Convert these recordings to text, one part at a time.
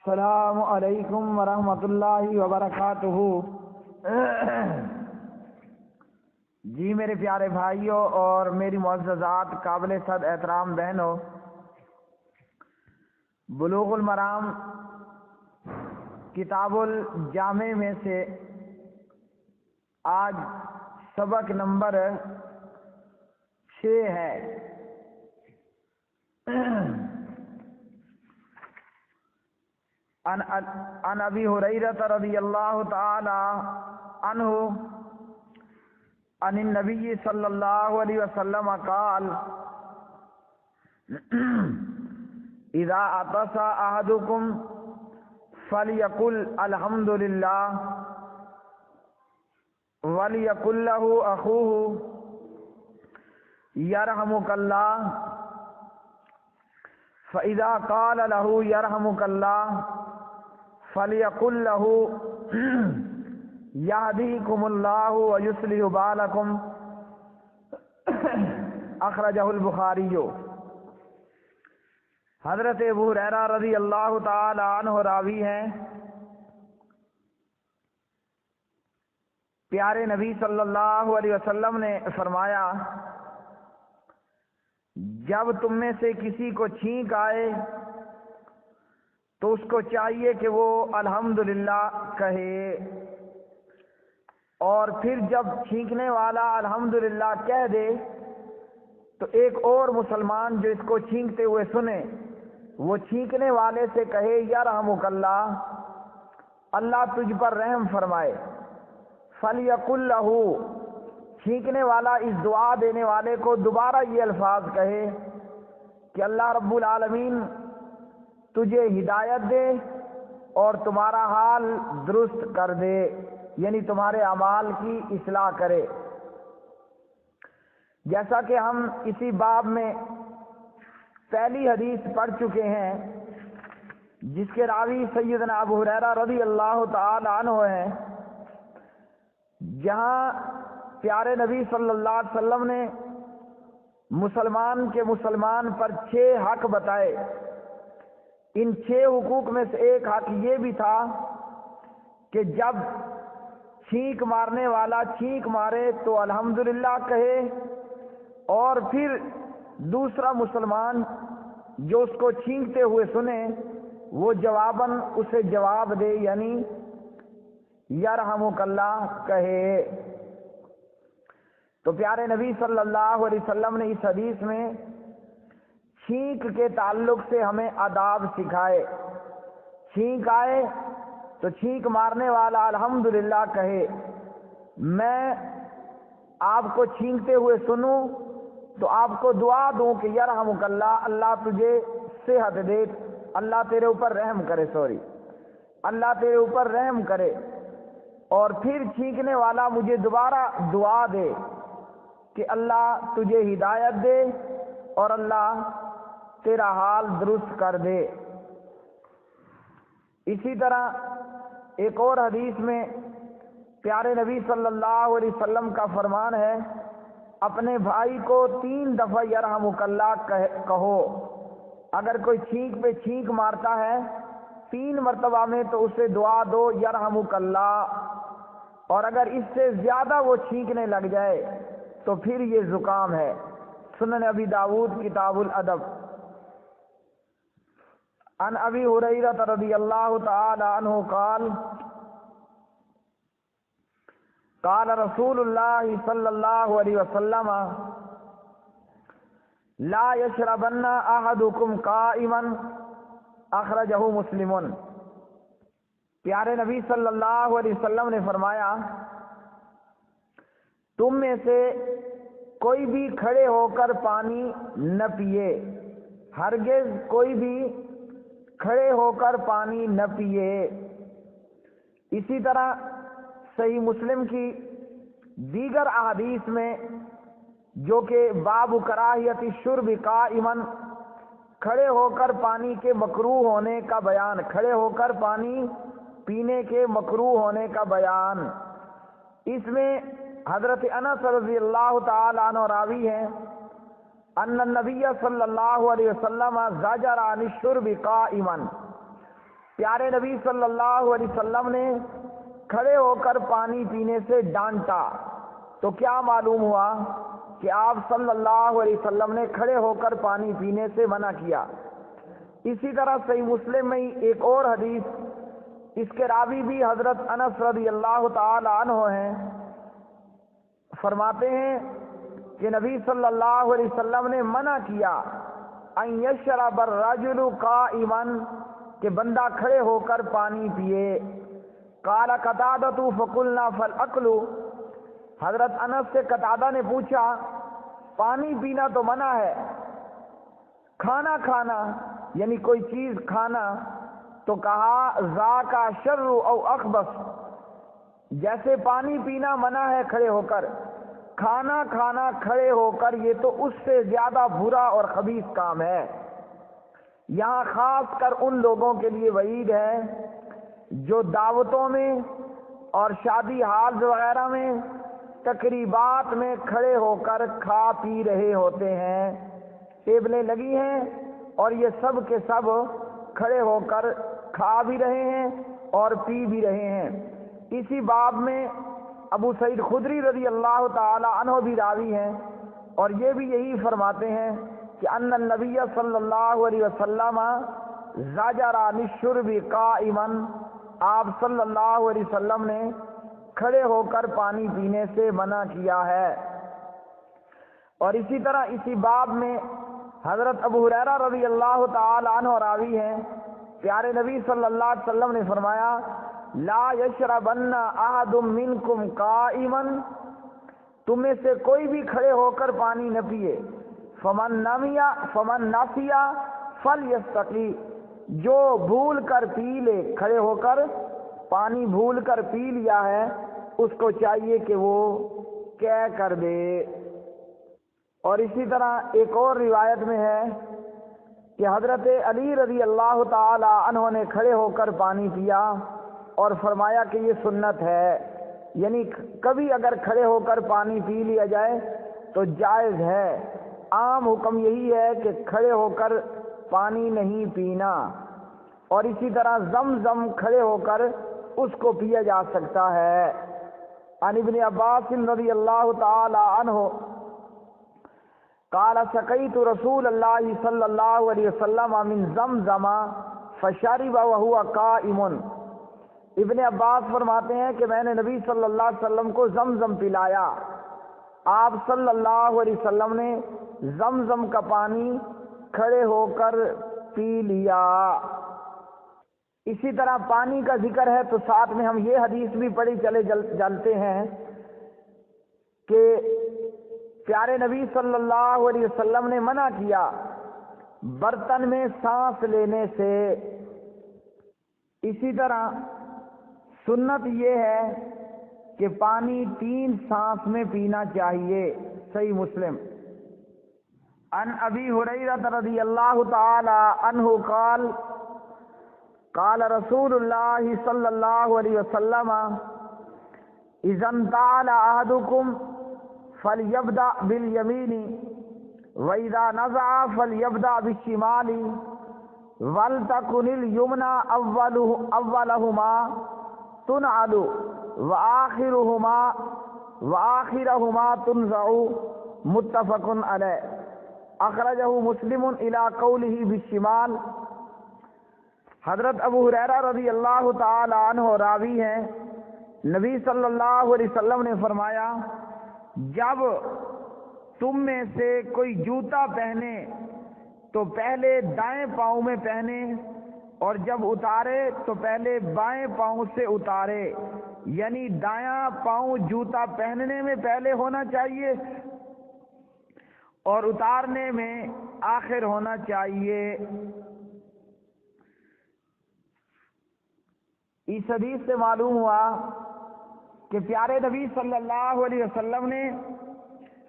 السلام علیکم ورحمۃ اللہ وبرکاتہ۔ جی میرے پیارے بھائیوں اور میری معززات قابل صد احترام بہنوں، بلوغ المرام کتاب الجامع میں سے آج سبق نمبر 6 ہے۔ عن ابی ہریرہ رضی اللہ تعالی عنہ عن النبی صلی اللہ علیہ وسلم قال اذا عطس احدکم فلیقل الحمد للہ ولیقل له اخوہ یرحمک اللہ فاذا قال له یرحمک اللہ فلیقل له یہدیکم اللہ ویصلح بالکم، اخرجہ البخاری۔ حضرت ابو ہریرہ رضی اللہ تعالی عنہ راوی ہیں، پیارے نبی صلی اللہ علیہ وسلم نے فرمایا، جب تم میں سے کسی کو چھینک آئے تو اس کو چاہیے کہ وہ الحمدللہ کہے، اور پھر جب چھینکنے والا الحمدللہ کہہ دے تو ایک اور مسلمان جو اس کو چھینکتے ہوئے سنے وہ چھینکنے والے سے کہے یرحمک اللہ، اللہ تجھ پر رحم فرمائے۔ فلیقل لہ، چھینکنے والا اس دعا دینے والے کو دوبارہ یہ الفاظ کہے کہ اللہ رب العالمین تجھے ہدایت دے اور تمہارا حال درست کر دے، یعنی تمہارے اعمال کی اصلاح کرے۔ جیسا کہ ہم اسی باب میں پہلی حدیث پڑھ چکے ہیں جس کے راوی سیدنا ابو ہریرہ رضی اللہ تعالی عنہ ہیں، جہاں پیارے نبی صلی اللہ علیہ وسلم نے مسلمان پر 6 حق بتائے۔ ان 6 حقوق میں سے ایک حق یہ بھی تھا کہ جب چھینک مارنے والا چھینک مارے تو الحمدللہ کہے، اور پھر دوسرا مسلمان جو اس کو چھینکتے ہوئے سنے وہ جواباً اسے جواب دے، یعنی یرحمک اللہ کہے۔ تو پیارے نبی صلی اللہ علیہ وسلم نے اس حدیث میں چھینک کے تعلق سے ہمیں آداب سکھائے۔ چھینک آئے تو چھینک مارنے والا الحمدللہ کہے۔ میں آپ کو چھینکتے ہوئے سنوں تو آپ کو دعا دوں کہ یرحمک اللہ، اللہ تجھے صحت دے، اللہ تیرے اوپر رحم کرے، اللہ تیرے اوپر رحم کرے، اور پھر چھینکنے والا مجھے دوبارہ دعا دے کہ اللہ تجھے ہدایت دے اور اللہ تیرا حال درست کر دے۔ اسی طرح ایک اور حدیث میں پیارے نبی صلی اللہ علیہ وسلم کا فرمان ہے، اپنے بھائی کو 3 دفعہ یرحمک اللہ کہو۔ اگر کوئی چھینک پہ چھینک مارتا ہے 3 مرتبہ میں تو اسے دعا دو یرحمک اللہ، اور اگر اس سے زیادہ وہ چھینکنے لگ جائے تو پھر یہ زکام ہے۔ سنن ابی داود کتاب الادب۔ عن ابی ہریرہ رضی اللہ تعالی عنہ قال قال رسول اللہ صلی اللہ علیہ وسلم لا یشربن احدکم قائما، اخرجہ مسلم۔ پیارے نبی صلی اللہ علیہ وسلم نے فرمایا، تم میں سے کوئی بھی کھڑے ہو کر پانی نہ پیے، ہرگز کوئی بھی کھڑے ہو کر پانی نہ پیے۔ اسی طرح صحیح مسلم کی دیگر احادیث میں جو کہ باب کراہیت الشرب قائما، کھڑے ہو کر پانی کے مکروہ ہونے کا بیان، کھڑے ہو کر پانی پینے کے مکروہ ہونے کا بیان، اس میں حضرت انس رضی اللہ تعالی عنہ راوی ہیں، ان النبی صلی اللہ علیہ وسلم زجر عن الشرب قائما، پیارے نبی صلی اللہ علیہ وسلم نے کھڑے ہو کر پانی پینے سے ڈانٹا، تو کیا معلوم ہوا کہ آپ صلی اللہ علیہ وسلم نے کھڑے ہو کر پانی پینے سے منع کیا۔ اسی طرح صحیح مسلم میں ایک اور حدیث، اس کے راوی بھی حضرت انس رضی اللہ تعالی عنہ ہیں، فرماتے ہیں کہ نبی صلی اللہ علیہ وسلم نے منع کیا ان یشرب الرجل قائما، کہ بندہ کھڑے ہو کر پانی پیے۔ قال قتادہ فقلنا فالاکل، حضرت انس سے قتادہ نے پوچھا پانی پینا تو منع ہے، کھانا کھانا یعنی کوئی چیز کھانا تو کہا ذاک شر او اخبث، جیسے پانی پینا منع ہے کھڑے ہو کر، کھانا کھانا کھڑے ہو کر یہ تو اس سے زیادہ برا اور خبیث کام ہے۔ یہاں خاص کر ان لوگوں کے لیے وعید ہے جو دعوتوں میں اور شادی ہال وغیرہ میں تقریبات میں کھڑے ہو کر کھا پی رہے ہوتے ہیں، ٹیبلیں لگی ہیں اور یہ سب کے سب کھڑے ہو کر کھا بھی رہے ہیں اور پی بھی رہے ہیں۔ اسی باب میں ابو سعید خدری رضی اللہ تعالی عنہ بھی راوی ہیں، اور یہ بھی یہی فرماتے ہیں کہ ان النبی صلی اللہ علیہ وسلم زجر عن الشرب قائما، آپ صلی اللہ علیہ وسلم نے کھڑے ہو کر پانی پینے سے منع کیا ہے۔ اور اسی طرح اسی باب میں حضرت ابو ہریرہ رضی اللہ تعالی عنہ راوی ہیں، پیارے نبی صلی اللہ علیہ وسلم نے فرمایا لا یشربن احد منکم قائما، تم میں سے کوئی بھی کھڑے ہو کر پانی نہ پیے، فمن نسیا فلیستقی، جو بھول کر پی لے، کھڑے ہو کر پانی بھول کر پی لیا ہے اس کو چاہیے کہ وہ کیا کر دے۔ اور اسی طرح ایک اور روایت میں ہے کہ حضرت علی رضی اللہ تعالی عنہ نے کھڑے ہو کر پانی پیا اور فرمایا کہ یہ سنت ہے، یعنی کبھی اگر کھڑے ہو کر پانی پی لیا جائے تو جائز ہے۔ عام حکم یہی ہے کہ کھڑے ہو کر پانی نہیں پینا۔ اور اسی طرح زمزم کھڑے ہو کر اس کو پیا جا سکتا ہے۔ عن ابن عباس رضی اللہ تعالی عنہ قال سقیت رسول اللہ صلی اللہ علیہ وسلم من زمزم فشرب وهو قائم، ابن عباس فرماتے ہیں کہ میں نے نبی صلی اللہ علیہ وسلم کو زمزم پلایا، آپ صلی اللہ علیہ وسلم نے زمزم کا پانی کھڑے ہو کر پی لیا۔ اسی طرح پانی کا ذکر ہے تو ساتھ میں ہم یہ حدیث بھی پڑھی چلے جلتے ہیں کہ پیارے نبی صلی اللہ علیہ وسلم نے منع کیا برتن میں سانس لینے سے۔ اسی طرح سنت یہ ہے کہ پانی 3 سانس میں پینا چاہیے، صحیح مسلم۔ عن ابی ہریرہ رضی اللہ تعالی عنہ قال قال رسول اللہ صلی اللہ علیہ وسلم اذا انتعل احدکم فلیبدأ بالیمین واذا نزع فلیبدأ بالشمال ولتکن الیمنی اولہما تنعل وآخرہما تنزع، متفق علیہ، اخرجہ مسلم الی قولہ بالشمال۔ حضرت ابو ہریرہ رضی اللہ تعالی عنہ راوی ہیں، نبی صلی اللہ علیہ وسلم نے فرمایا جب تم میں سے کوئی جوتا پہنے تو پہلے دائیں پاؤں میں پہنے، اور جب اتارے تو پہلے بائیں پاؤں سے اتارے، یعنی دایاں پاؤں جوتا پہننے میں پہلے ہونا چاہیے اور اتارنے میں آخر ہونا چاہیے۔ اس حدیث سے معلوم ہوا کہ پیارے نبی صلی اللہ علیہ وسلم نے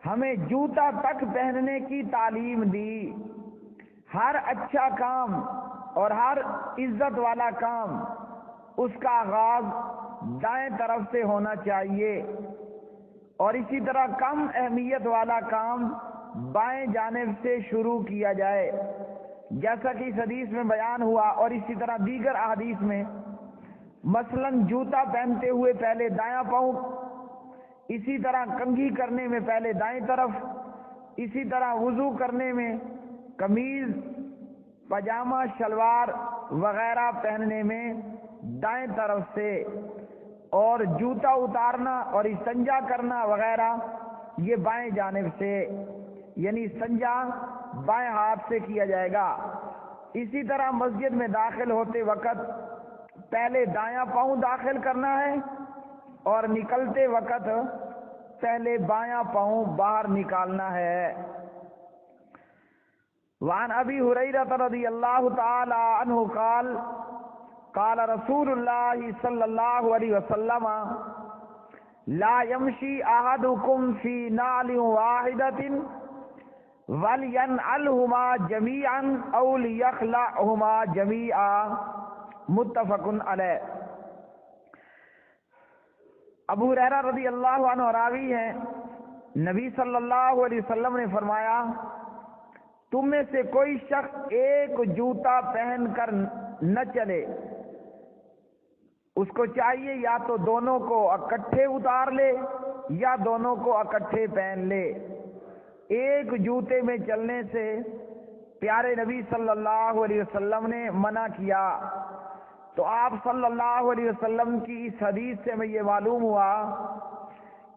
ہمیں جوتا تک پہننے کی تعلیم دی۔ ہر اچھا کام اور ہر عزت والا کام اس کا آغاز دائیں طرف سے ہونا چاہیے، اور اسی طرح کم اہمیت والا کام بائیں جانب سے شروع کیا جائے۔ جیسا کہ اس حدیث میں بیان ہوا اور اسی طرح دیگر احادیث میں، مثلاً جوتا پہنتے ہوئے پہلے دایاں پاؤں، اسی طرح کنگھی کرنے میں پہلے دائیں طرف، اسی طرح وضو کرنے میں قمیض، پاجامہ، شلوار وغیرہ پہننے میں دائیں طرف سے، اور جوتا اتارنا اور استنجا کرنا وغیرہ یہ بائیں جانب سے، یعنی استنجا بائیں ہاتھ سے کیا جائے گا۔ اسی طرح مسجد میں داخل ہوتے وقت پہلے دایاں پاؤں داخل کرنا ہے اور نکلتے وقت پہلے بایاں پاؤں باہر نکالنا ہے۔ وعن ابی ہریرہ رضی اللہ تعالی عنہ قال قال رسول اللہ صلی اللہ علیہ وسلم لا يمشي احدكم في نعل واحدة ولينعلهما جميعا او ليخلعهما جميعا متفق علیہ۔ ابو ہریرہ رضی اللہ عنہ راوی ہیں، نبی صلی اللہ علیہ وسلم نے فرمایا، تم میں سے کوئی شخص ایک جوتا پہن کر نہ چلے، اس کو چاہیے یا تو دونوں کو اکٹھے اتار لے یا دونوں کو اکٹھے پہن لے۔ ایک جوتے میں چلنے سے پیارے نبی صلی اللہ علیہ وسلم نے منع کیا۔ تو آپ صلی اللہ علیہ وسلم کی اس حدیث سے ہمیں یہ معلوم ہوا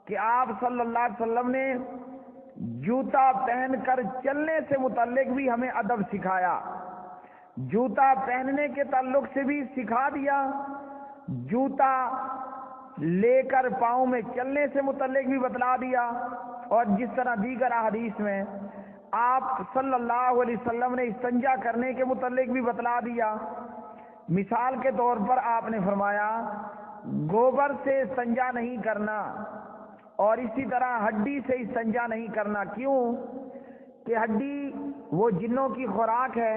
کہ آپ صلی اللہ علیہ وسلم نے جوتا پہن کر چلنے سے متعلق بھی ہمیں ادب سکھایا، جوتا پہننے کے تعلق سے بھی سکھا دیا، جوتا لے کر پاؤں میں چلنے سے متعلق بھی بتلا دیا، اور جس طرح دیگر احادیث میں آپ صلی اللہ علیہ وسلم نے استنجا کرنے کے متعلق بھی بتلا دیا۔ مثال کے طور پر آپ نے فرمایا گوبر سے استنجا نہیں کرنا، اور اسی طرح ہڈی سے استنجا نہیں کرنا۔ کیوں کہ ہڈی وہ جنوں کی خوراک ہے،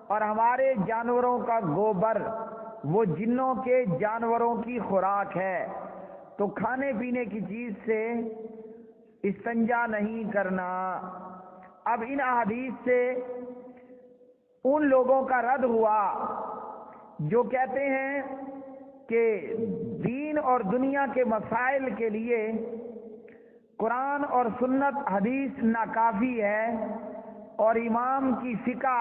اور ہمارے جانوروں کا گوبر وہ جنوں کے جانوروں کی خوراک ہے، تو کھانے پینے کی چیز سے استنجا نہیں کرنا۔ اب ان احادیث سے ان لوگوں کا رد ہوا جو کہتے ہیں کہ دین اور دنیا کے مسائل کے لیے قرآن اور سنت حدیث ناکافی ہے، اور امام کی فقہ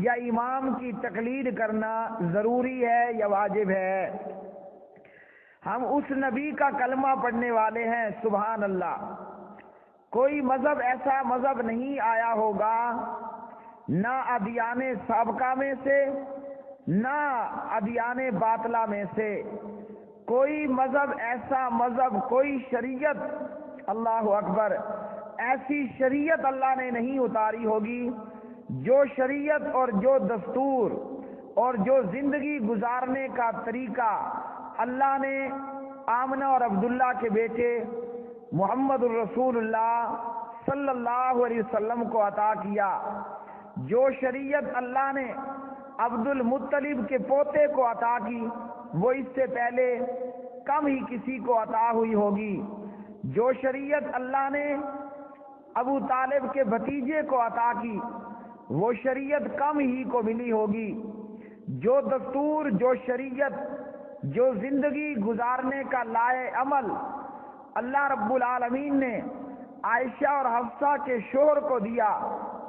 یا امام کی تقلید کرنا ضروری ہے یا واجب ہے۔ ہم اس نبی کا کلمہ پڑھنے والے ہیں، سبحان اللہ۔ کوئی مذہب ایسا مذہب نہیں آیا ہوگا، نہ ادیان سابقہ میں سے نہ ادیان باطلہ میں سے، کوئی مذہب ایسا مذہب، کوئی شریعت، اللہ اکبر، ایسی شریعت اللہ نے نہیں اتاری ہوگی جو شریعت اور جو دستور اور جو زندگی گزارنے کا طریقہ اللہ نے آمنہ اور عبداللہ کے بیٹے محمد الرسول اللہ صلی اللہ علیہ وسلم کو عطا کیا۔ جو شریعت اللہ نے عبد المطلب کے پوتے کو عطا کی وہ اس سے پہلے کم ہی کسی کو عطا ہوئی ہوگی۔ جو شریعت اللہ نے ابو طالب کے بھتیجے کو عطا کی وہ شریعت کم ہی کو ملی ہوگی۔ جو دستور، جو شریعت، جو زندگی گزارنے کا لائے عمل اللہ رب العالمین نے عائشہ اور حفصہ کے شوہر کو دیا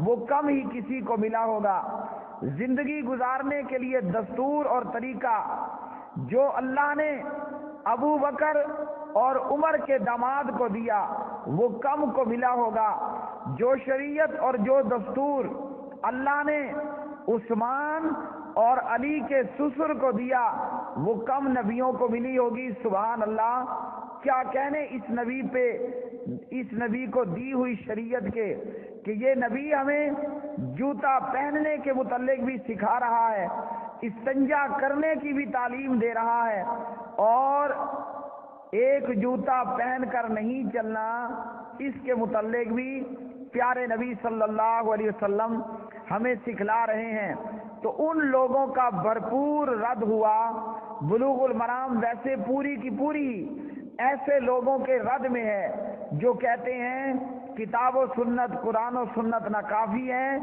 وہ کم ہی کسی کو ملا ہوگا۔ زندگی گزارنے کے لیے دستور اور طریقہ جو اللہ نے ابو بکر اور عمر کے داماد کو دیا وہ کم کو ملا ہوگا۔ جو شریعت اور جو دستور اللہ نے عثمان اور علی کے سسر کو دیا وہ کم نبیوں کو ملی ہوگی۔ سبحان اللہ، کیا کہنے اس نبی پہ، اس نبی کو دی ہوئی شریعت کے، کہ یہ نبی ہمیں جوتا پہننے کے متعلق بھی سکھا رہا ہے، استنجا کرنے کی بھی تعلیم دے رہا ہے، اور ایک جوتا پہن کر نہیں چلنا اس کے متعلق بھی پیارے نبی صلی اللہ علیہ وسلم ہمیں سکھلا رہے ہیں۔ تو ان لوگوں کا بھرپور رد ہوا۔ بلوغ المرام ویسے پوری کی پوری ایسے لوگوں کے رد میں ہے جو کہتے ہیں کتاب و سنت، قرآن و سنت ناکافی ہیں،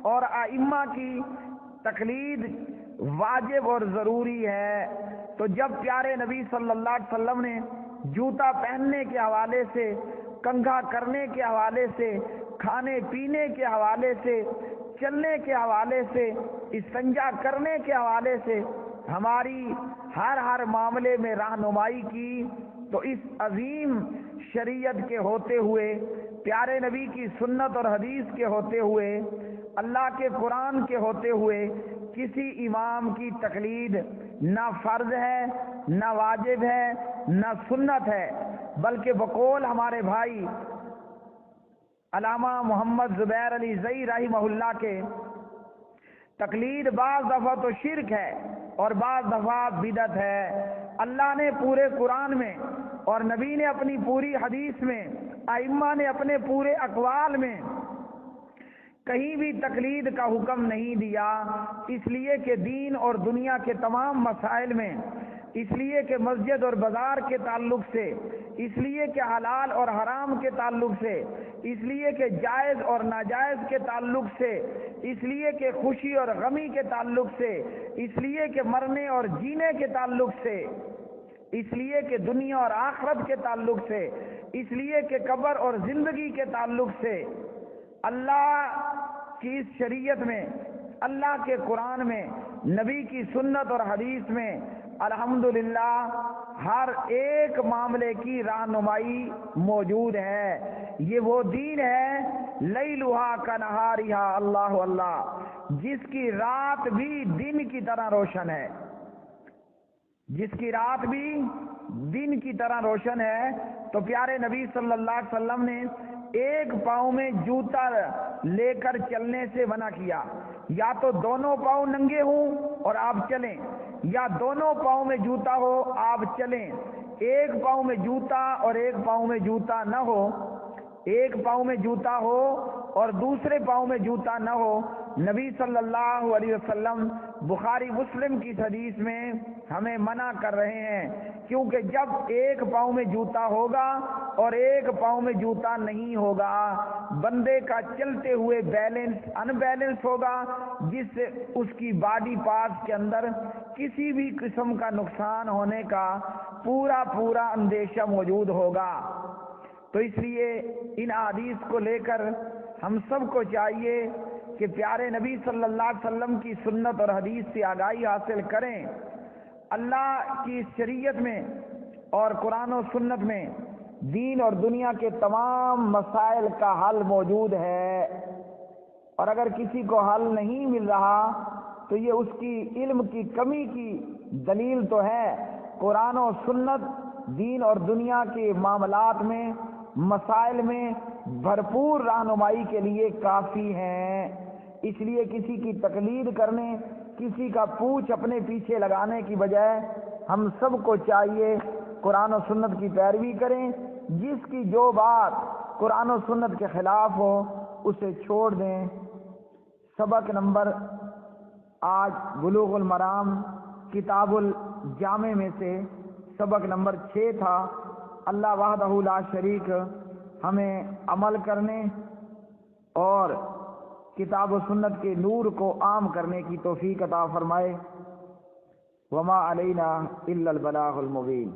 اور ائمہ کی تقلید واجب اور ضروری ہے۔ تو جب پیارے نبی صلی اللہ علیہ وسلم نے جوتا پہننے کے حوالے سے، کنگھا کرنے کے حوالے سے، کھانے پینے کے حوالے سے، چلنے کے حوالے سے، استنجا کرنے کے حوالے سے ہماری ہر معاملے میں رہنمائی کی، تو اس عظیم شریعت کے ہوتے ہوئے، پیارے نبی کی سنت اور حدیث کے ہوتے ہوئے، اللہ کے قرآن کے ہوتے ہوئے کسی امام کی تقلید نہ فرض ہے، نہ واجب ہے، نہ سنت ہے، بلکہ بقول ہمارے بھائی علامہ محمد زبیر علی زئی رحمہ اللہ کے، تقلید بعض دفعہ تو شرک ہے اور بعض دفعہ بدعت ہے۔ اللہ نے پورے قرآن میں اور نبی نے اپنی پوری حدیث میں، ائمہ نے اپنے پورے اقوال میں کہیں بھی تقلید کا حکم نہیں دیا، اس لیے کہ دین اور دنیا کے تمام مسائل میں، اس لیے کہ مسجد اور بازار کے تعلق سے، اس لیے کہ حلال اور حرام کے تعلق سے، اس لیے کہ جائز اور ناجائز کے تعلق سے، اس لیے کہ خوشی اور غمی کے تعلق سے، اس لیے کہ مرنے اور جینے کے تعلق سے، اس لیے کہ دنیا اور آخرت کے تعلق سے، اس لیے کہ قبر اور زندگی کے تعلق سے، اللہ کی اس شریعت میں، اللہ کے قرآن میں، نبی کی سنت اور حدیث میں الحمدللہ ہر ایک معاملے کی رہنمائی موجود ہے۔ یہ وہ دین ہے لیلھا کنہارھا، اللہ اللہ، جس کی رات بھی دن کی طرح روشن ہے، جس کی رات بھی دن کی طرح روشن ہے۔ تو پیارے نبی صلی اللہ علیہ وسلم نے ایک پاؤں میں جوتا لے کر چلنے سے منع کیا، یا تو دونوں پاؤں ننگے ہوں اور آپ چلیں، یا دونوں پاؤں میں جوتا ہو آپ چلیں۔ ایک پاؤں میں جوتا اور ایک پاؤں میں جوتا نہ ہو، ایک پاؤں میں جوتا ہو اور دوسرے پاؤں میں جوتا نہ ہو۔ نبی صلی اللہ علیہ وسلم بخاری مسلم کی حدیث میں ہمیں منع کر رہے ہیں، کیونکہ جب ایک پاؤں میں جوتا ہوگا اور ایک پاؤں میں جوتا نہیں ہوگا، بندے کا چلتے ہوئے بیلنس ان بیلنس ہوگا، جس سے اس کی باڈی پارٹس کے اندر کسی بھی قسم کا نقصان ہونے کا پورا اندیشہ موجود ہوگا۔ تو اس لیے ان احادیث کو لے کر ہم سب کو چاہیے کہ پیارے نبی صلی اللہ علیہ وسلم کی سنت اور حدیث سے آگاہی حاصل کریں۔ اللہ کی شریعت میں اور قرآن و سنت میں دین اور دنیا کے تمام مسائل کا حل موجود ہے، اور اگر کسی کو حل نہیں مل رہا تو یہ اس کی علم کی کمی کی دلیل تو ہے۔ قرآن و سنت دین اور دنیا کے معاملات میں، مسائل میں بھرپور رہنمائی کے لیے کافی ہیں۔ اس لیے کسی کی تقلید کرنے، کسی کا پوچھ اپنے پیچھے لگانے کی بجائے ہم سب کو چاہیے قرآن و سنت کی پیروی کریں۔ جس کی جو بات قرآن و سنت کے خلاف ہو اسے چھوڑ دیں۔ سبق نمبر آج بلوغ المرام کتاب الجامع میں سے سبق نمبر 6 تھا۔ اللہ وحدہ لا شریک ہمیں عمل کرنے اور کتاب و سنت کے نور کو عام کرنے کی توفیق عطا فرمائے۔ وما علینا الا البلاغ المبین۔